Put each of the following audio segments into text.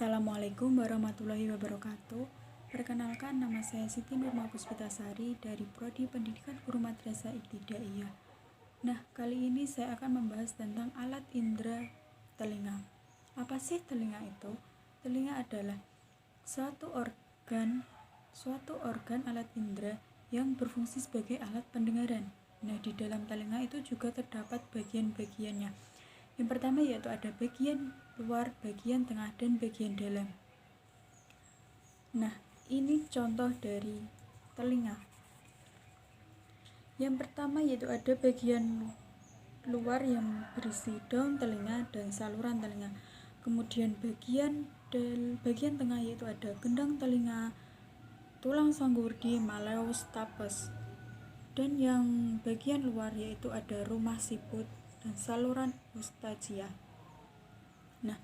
Assalamualaikum warahmatullahi wabarakatuh. Perkenalkan, nama saya Siti Nurma Puspitasari dari Prodi Pendidikan Guru Madrasah Ibtidaiyah. Nah, kali ini saya akan membahas tentang alat indera telinga. Apa sih telinga itu? Telinga adalah suatu organ alat indera yang berfungsi sebagai alat pendengaran. Nah, di dalam telinga itu juga terdapat bagian-bagiannya. Yang pertama yaitu ada bagian luar, bagian tengah, dan bagian dalam. Nah, ini contoh dari telinga. Yang pertama yaitu ada bagian luar yang berisi daun telinga dan saluran telinga. Kemudian bagian tengah yaitu ada gendang telinga, tulang sanggurdi, malleus, stapes. Dan yang bagian luar yaitu ada rumah siput dan saluran eustachia. Nah,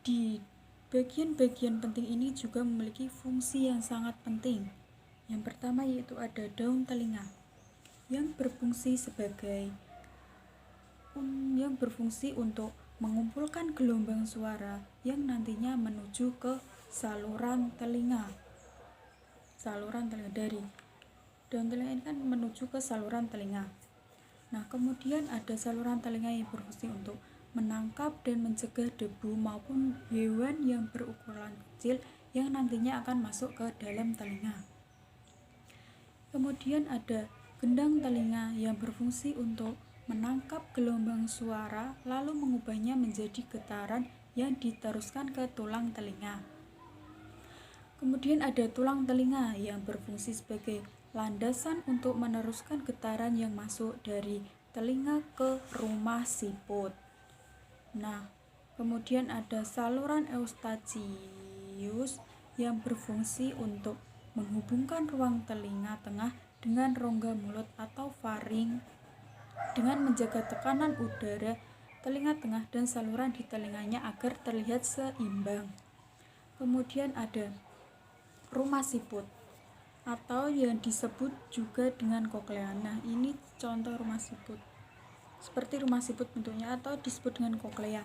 di bagian-bagian penting ini juga memiliki fungsi yang sangat penting. Yang pertama yaitu ada daun telinga yang berfungsi untuk mengumpulkan gelombang suara yang nantinya menuju ke saluran telinga. Dari daun telinga ini kan menuju ke saluran telinga. Nah, kemudian ada saluran telinga yang berfungsi untuk menangkap dan mencegah debu maupun hewan yang berukuran kecil yang nantinya akan masuk ke dalam telinga. Kemudian ada gendang telinga yang berfungsi untuk menangkap gelombang suara lalu mengubahnya menjadi getaran yang diteruskan ke tulang telinga. Kemudian ada tulang telinga yang berfungsi sebagai landasan untuk meneruskan getaran yang masuk dari telinga ke rumah siput. Nah, kemudian ada saluran eustachius yang berfungsi untuk menghubungkan ruang telinga tengah dengan rongga mulut atau faring dengan menjaga tekanan udara telinga tengah dan saluran di telinganya agar terlihat seimbang. Kemudian ada rumah siput atau yang disebut juga dengan koklea. Nah, ini contoh rumah siput. Seperti rumah siput bentuknya atau disebut dengan koklea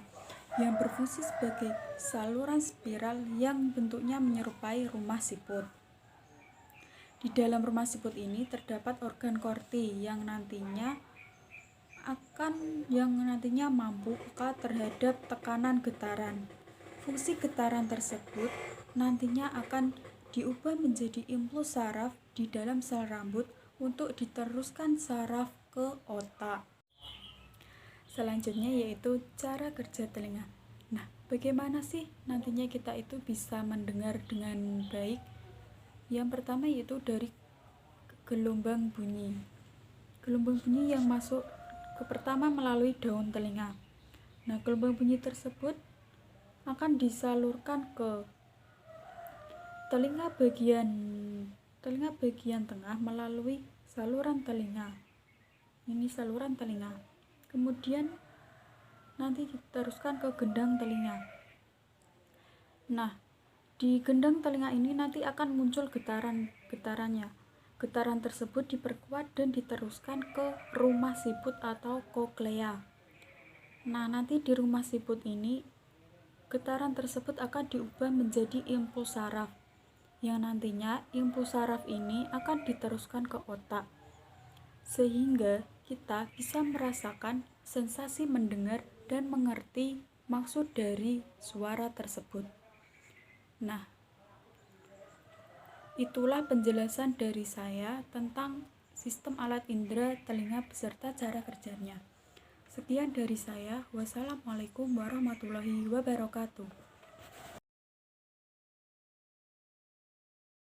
yang berfungsi sebagai saluran spiral yang bentuknya menyerupai rumah siput. Di dalam rumah siput ini terdapat organ korti yang nantinya mampu peka terhadap tekanan getaran. Fungsi getaran tersebut nantinya akan diubah menjadi impuls saraf di dalam sel rambut untuk diteruskan saraf ke otak. Selanjutnya yaitu cara kerja telinga. Nah, bagaimana sih nantinya kita itu bisa mendengar dengan baik? Yang pertama yaitu dari gelombang bunyi. Gelombang bunyi yang masuk pertama melalui daun telinga. Nah, gelombang bunyi tersebut akan disalurkan ke telinga bagian tengah melalui saluran telinga. Ini saluran telinga. Kemudian nanti diteruskan ke gendang telinga. Nah, di gendang telinga ini nanti akan muncul getarannya. Getaran tersebut diperkuat dan diteruskan ke rumah siput atau koklea. Nah, nanti di rumah siput ini getaran tersebut akan diubah menjadi impuls saraf, yang nantinya impuls saraf ini akan diteruskan ke otak, sehingga kita bisa merasakan sensasi mendengar dan mengerti maksud dari suara tersebut. Nah, itulah penjelasan dari saya tentang sistem alat indera telinga beserta cara kerjanya. Sekian dari saya. Wassalamualaikum warahmatullahi wabarakatuh.